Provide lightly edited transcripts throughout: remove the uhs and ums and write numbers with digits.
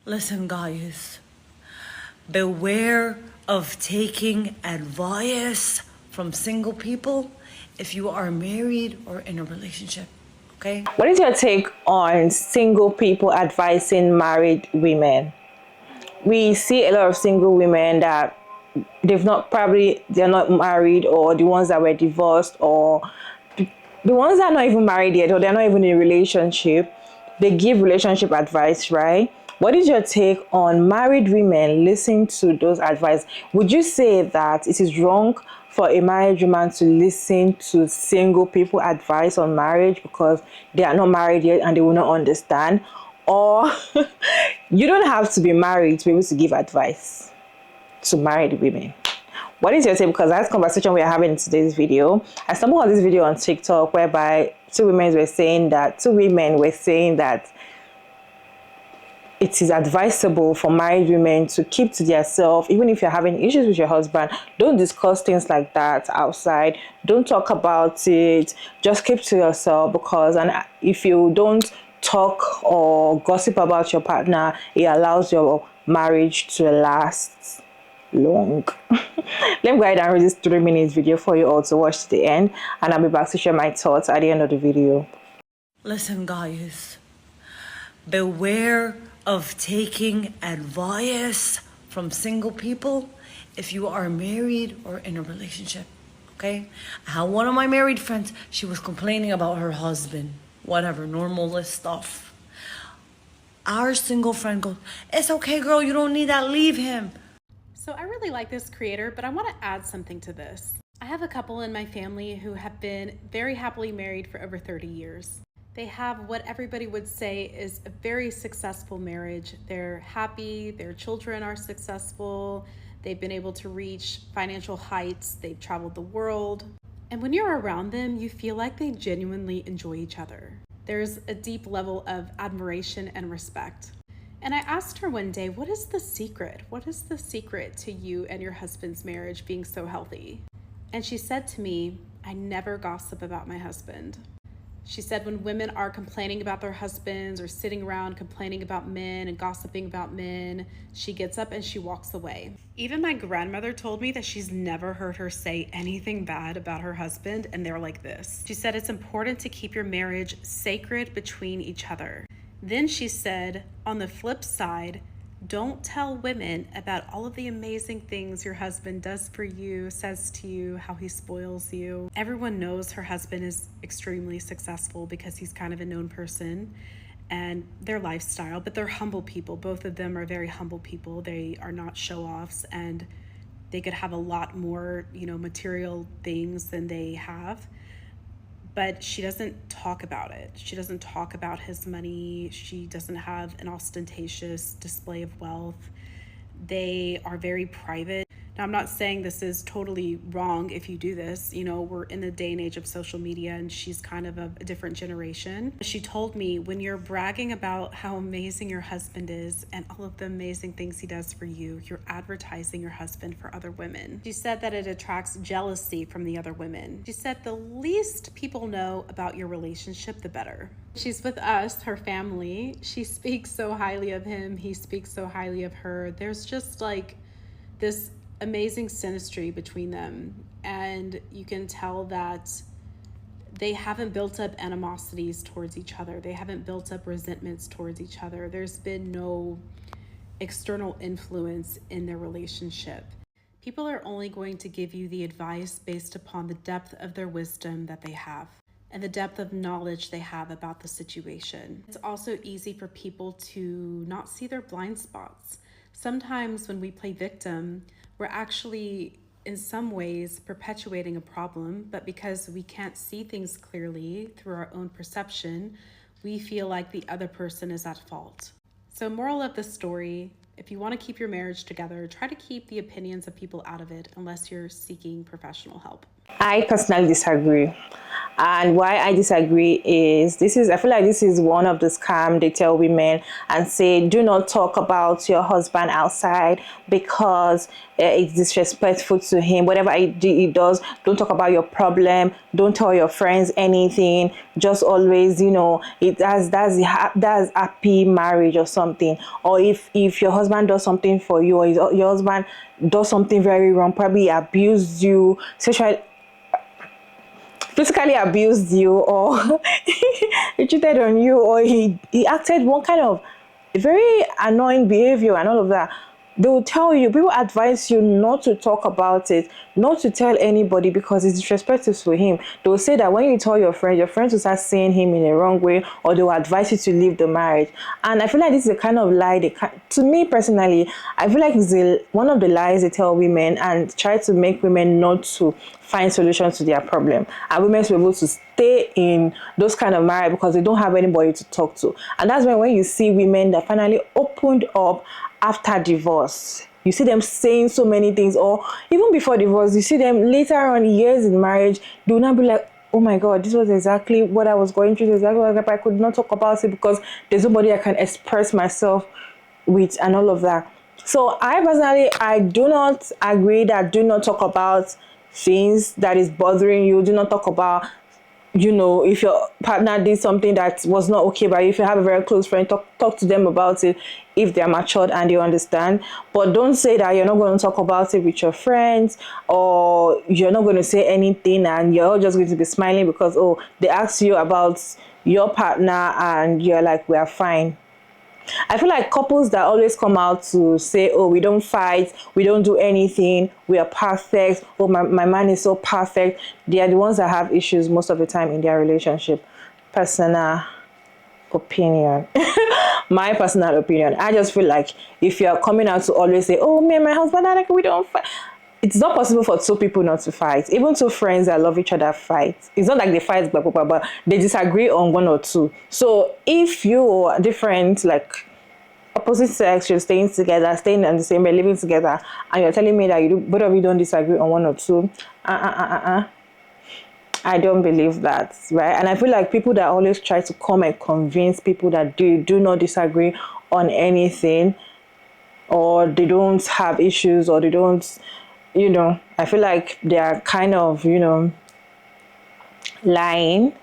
Listen, guys, beware of taking advice from single people if you are married or in a relationship, okay? What is your take on single people advising married women? We see a lot of single women that they're not married, or the ones that were divorced, or the ones that are not even married yet, or they're not even in a relationship. They give relationship advice, right? What is your take on married women listening to those advice? Would you say that it is wrong for a married woman to listen to single people advice on marriage because they are not married yet and they will not understand? Or you don't have to be married to be able to give advice to married women? What is your take? Because that's conversation we are having in today's video. I stumbled on this video on TikTok whereby two women were saying that it is advisable for married women to keep to themselves. Even if you're having issues with your husband, don't discuss things like that outside. Don't talk about it. Just keep to yourself, because if you don't talk or gossip about your partner, it allows your marriage to last long. Let me go ahead and read this 3 minutes video for you all to watch to the end, and I'll be back to share my thoughts at the end of the video. Listen, guys, beware of taking advice from single people if you are married or in a relationship, okay? I had one of my married friends, she was complaining about her husband, whatever, normal list stuff. Our single friend goes, "It's okay, girl, you don't need that, leave him." So I really like this creator, but I want to add something to this. I have a couple in my family who have been very happily married for over 30 years. They have what everybody would say is a very successful marriage. They're happy, their children are successful, they've been able to reach financial heights, they've traveled the world. And when you're around them, you feel like they genuinely enjoy each other. There's a deep level of admiration and respect. And I asked her one day, what is the secret? What is the secret to you and your husband's marriage being so healthy? And she said to me, I never gossip about my husband. She said when women are complaining about their husbands or sitting around complaining about men and gossiping about men, she gets up and she walks away. Even my grandmother told me that she's never heard her say anything bad about her husband, and they're like this. She said it's important to keep your marriage sacred between each other. Then she said, on the flip side, don't tell women about all of the amazing things your husband does for you, says to you, how he spoils you. Everyone knows her husband is extremely successful because he's kind of a known person and their lifestyle, but they're humble people. Both of them are very humble people. They are not show-offs, and they could have a lot more, material things than they have. But she doesn't talk about it. She doesn't talk about his money. She doesn't have an ostentatious display of wealth. They are very private. Now, I'm not saying this is totally wrong if you do this. We're in the day and age of social media, and she's kind of a different generation. She told me, when you're bragging about how amazing your husband is and all of the amazing things he does for you, you're advertising your husband for other women. She said that it attracts jealousy from the other women. She said the least people know about your relationship, the better. She's with us, her family. She speaks so highly of him. He speaks so highly of her. There's just like this amazing synastry between them, and you can tell that they haven't built up animosities towards each other. They haven't built up resentments towards each other. There's been no external influence in their relationship. People are only going to give you the advice based upon the depth of their wisdom that they have and the depth of knowledge they have about the situation. It's also easy for people to not see their blind spots. Sometimes when we play victim, we're actually in some ways perpetuating a problem, but because we can't see things clearly through our own perception, we feel like the other person is at fault. So moral of the story, if you want to keep your marriage together, try to keep the opinions of people out of it unless you're seeking professional help. I personally disagree. And why I disagree is I feel like this is one of the scam they tell women and say, do not talk about your husband outside because it's disrespectful to him. Whatever he does, don't talk about your problem. Don't tell your friends anything. Just always, that's happy marriage or something. Or if your husband does something for you, or your husband does something very wrong, probably abused you, sexually, physically abused you, or he cheated on you, or he acted one kind of very annoying behavior and all of that, they will tell you, people advise you not to talk about it, not to tell anybody because it's disrespectful to him. They will say that when you tell your friends will start seeing him in a wrong way, or they will advise you to leave the marriage. And I feel like this is a kind of lie to me personally, I feel like it's one of the lies they tell women and try to make women not to find solutions to their problem, and women to be able to stay in those kind of marriage because they don't have anybody to talk to. And that's when you see women that finally opened up after divorce, you see them saying so many things, or even before divorce, you see them later on, years in marriage, they will not be like, oh my God, this was exactly what I was going through, exactly what I could not talk about it because there's nobody I can express myself with and all of that. So I personally, I do not agree that do not talk about things that is bothering you. Do not talk about, if your partner did something that was not okay, but if you have a very close friend, talk to them about it if they're matured and they understand. But don't say that you're not going to talk about it with your friends, or you're not going to say anything and you're all just going to be smiling because, they asked you about your partner and you're like, we are fine. I feel like couples that always come out to say, oh, we don't fight, we don't do anything, we are perfect, oh, my man is so perfect, they are the ones that have issues most of the time in their relationship. Personal opinion. My personal opinion. I just feel like if you're coming out to always say, oh, me and my husband, we don't fight. It's not possible for two people not to fight. Even two friends that love each other fight. It's not like they fight, but they disagree on one or two. So if you are different, like opposite sex, you're staying together, staying in the same bed, living together, and you're telling me that both of you don't disagree on one or two, I don't believe that, right? And I feel like people that always try to come and convince people that they do not disagree on anything, or they don't have issues, or they don't, I feel like they are kind of, lying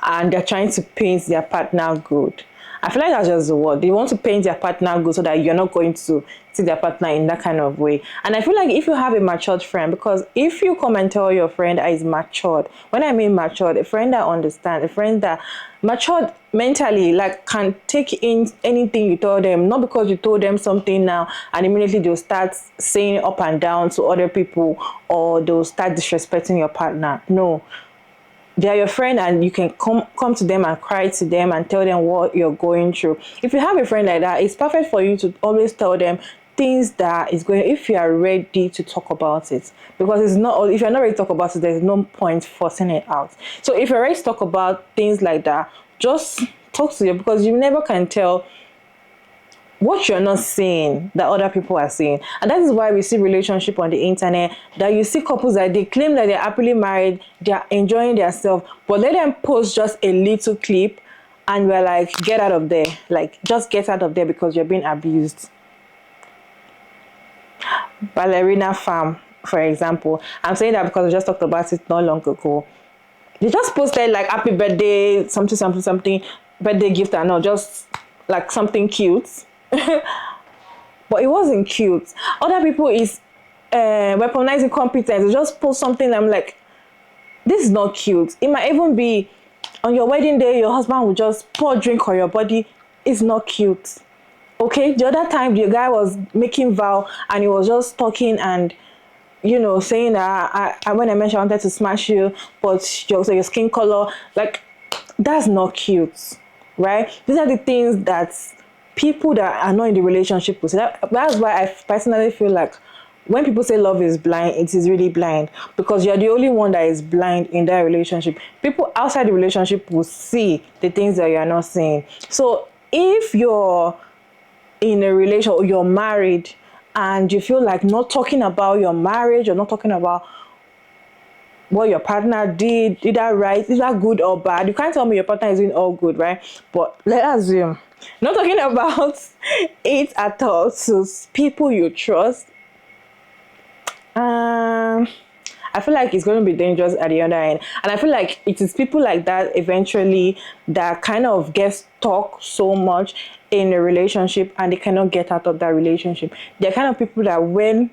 and they're trying to paint their partner good. I feel like that's just the word. They want to paint their partner good so that you're not going to see their partner in that kind of way. And I feel like if you have a matured friend, because if you come and tell your friend that is matured, when I mean matured, a friend that understands, a friend that matured mentally, like can take in anything you told them, not because you told them something now and immediately they'll start saying up and down to other people, or they'll start disrespecting your partner. No, they are your friend and you can come to them and cry to them and tell them what you're going through. If you have a friend like that, it's perfect for you to always tell them things that is going, if you are ready to talk about it, because it's not, if you're not ready to talk about it, there's no point forcing it out. So if you're ready to talk about things like that, just talk to them, because you never can tell what you're not seeing that other people are seeing. And that is why we see relationship on the internet, that you see couples that they claim that they're happily married, they're enjoying themselves, but let them post just a little clip and we're like, get out of there. Like, just get out of there because you're being abused. Ballerina Farm, for example. I'm saying that because we just talked about it not long ago. They just posted like happy birthday, something, birthday gift and all, just like something cute. But it wasn't cute. Other people is weaponizing competence. They just post something, I'm like, this is not cute. It might even be on your wedding day, your husband will just pour drink on your body. It's not cute. Okay, the other time the guy was making vow and he was just talking and saying that I when I mentioned I wanted to smash you, but your skin color, like, that's not cute, right? These are the things that people that are not in the relationship will say. That's why I personally feel like when people say love is blind, it is really blind, because you're the only one that is blind in that relationship. People outside the relationship will see the things that you're not seeing. So if you're in a relationship or you're married and you feel like not talking about your marriage or not talking about what your partner did, either right, either good or bad. You can't tell me your partner is doing all good, right? But let's assume, not talking about it at all, to people you trust. I feel like it's going to be dangerous at the other end. And I feel like it is people like that eventually that kind of get stuck so much in a relationship and they cannot get out of that relationship. They're kind of people that when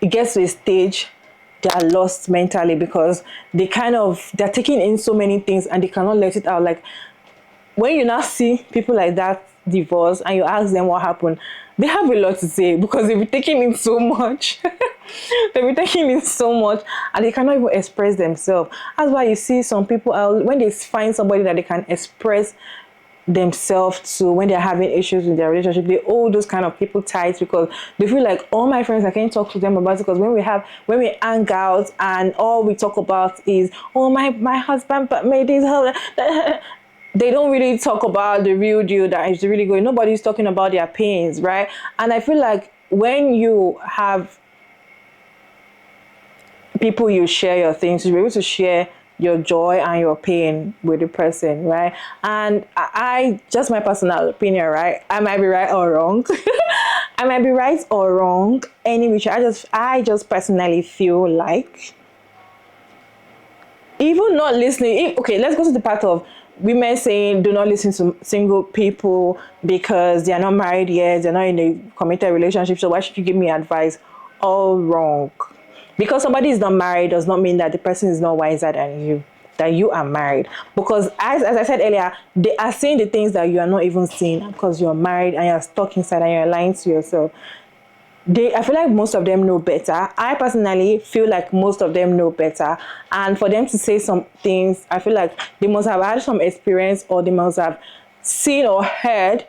it gets to a stage, they are lost mentally because they're taking in so many things and they cannot let it out. Like when you now see people like that divorce and you ask them what happened, they have a lot to say because they've been taking in so much. They've been taking in so much and they cannot even express themselves. That's why you see some people out when they find somebody that they can express themselves to when they're having issues in their relationship, they hold those kind of people tight because they feel like all my friends, I can't talk to them about it because when we hang out and all we talk about is, oh my husband but made this whole they don't really talk about the real deal that is really going. Nobody's talking about their pains, right? And I feel like when you have people you share your things, you're able to share your joy and your pain with the person, right? And I just my personal opinion, right? I might be right or wrong. I might be right or wrong. Which I just personally feel like even not listening. Okay, let's go to the part of women saying do not listen to single people because they are not married yet, they're not in a committed relationship. So why should you give me advice? All wrong. Because somebody is not married does not mean that the person is not wiser than you, that you are married. Because as I said earlier, they are saying the things that you are not even seeing because you're married and you're stuck inside and you're lying to yourself. I feel like most of them know better. I personally feel like most of them know better. And for them to say some things, I feel like they must have had some experience or they must have seen or heard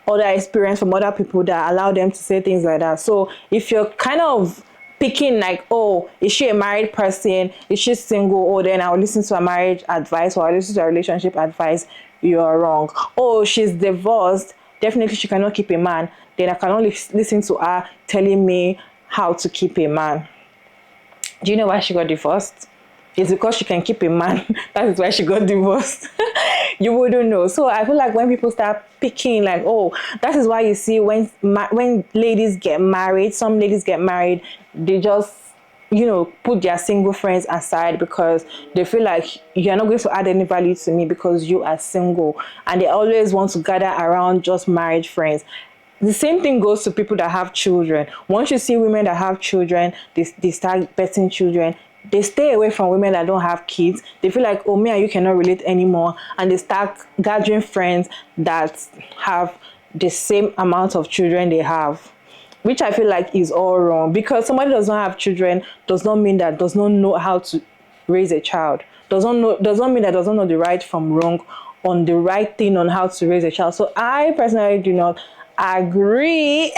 other experience from other people that allow them to say things like that. So if you're kind of picking like, oh, is she a married person? Is she single? Oh, then I'll listen to a marriage advice or I'll listen to a relationship advice. You're wrong. Oh, she's divorced. Definitely she cannot keep a man. Then I cannot listen to her telling me how to keep a man. Do you know why she got divorced? It's because she can keep a man. That is why she got divorced. You wouldn't know. So I feel like when people start picking like, oh, that is why you see when ladies get married, some ladies get married, they just, put their single friends aside because they feel like you're not going to add any value to me because you are single. And they always want to gather around just married friends. The same thing goes to people that have children. Once you see women that have children, they start birthing children. They stay away from women that don't have kids. They feel like, oh, me and you cannot relate anymore. And they start gathering friends that have the same amount of children they have, which I feel like is all wrong. Because somebody does not have children does not mean that does not know how to raise a child. Does not mean that does not know the right from wrong, on the right thing on how to raise a child. So I personally do not agree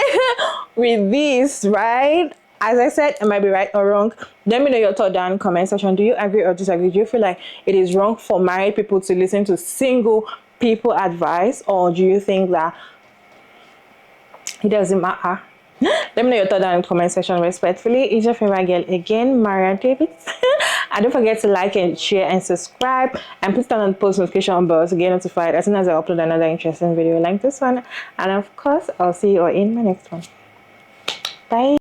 with this, right? As I said, it might be right or wrong. Let me know your thought down in the comment section. Do you agree or disagree? Do you feel like it is wrong for married people to listen to single people advice, or do you think that it doesn't matter? Let me know your thought down in the comment section respectfully. It's your favorite girl again, Maria David. And don't forget to like and share and subscribe, and please turn on the post notification bell to get notified as soon as I upload another interesting video like this one. And of course, I'll see you all in my next one. Bye.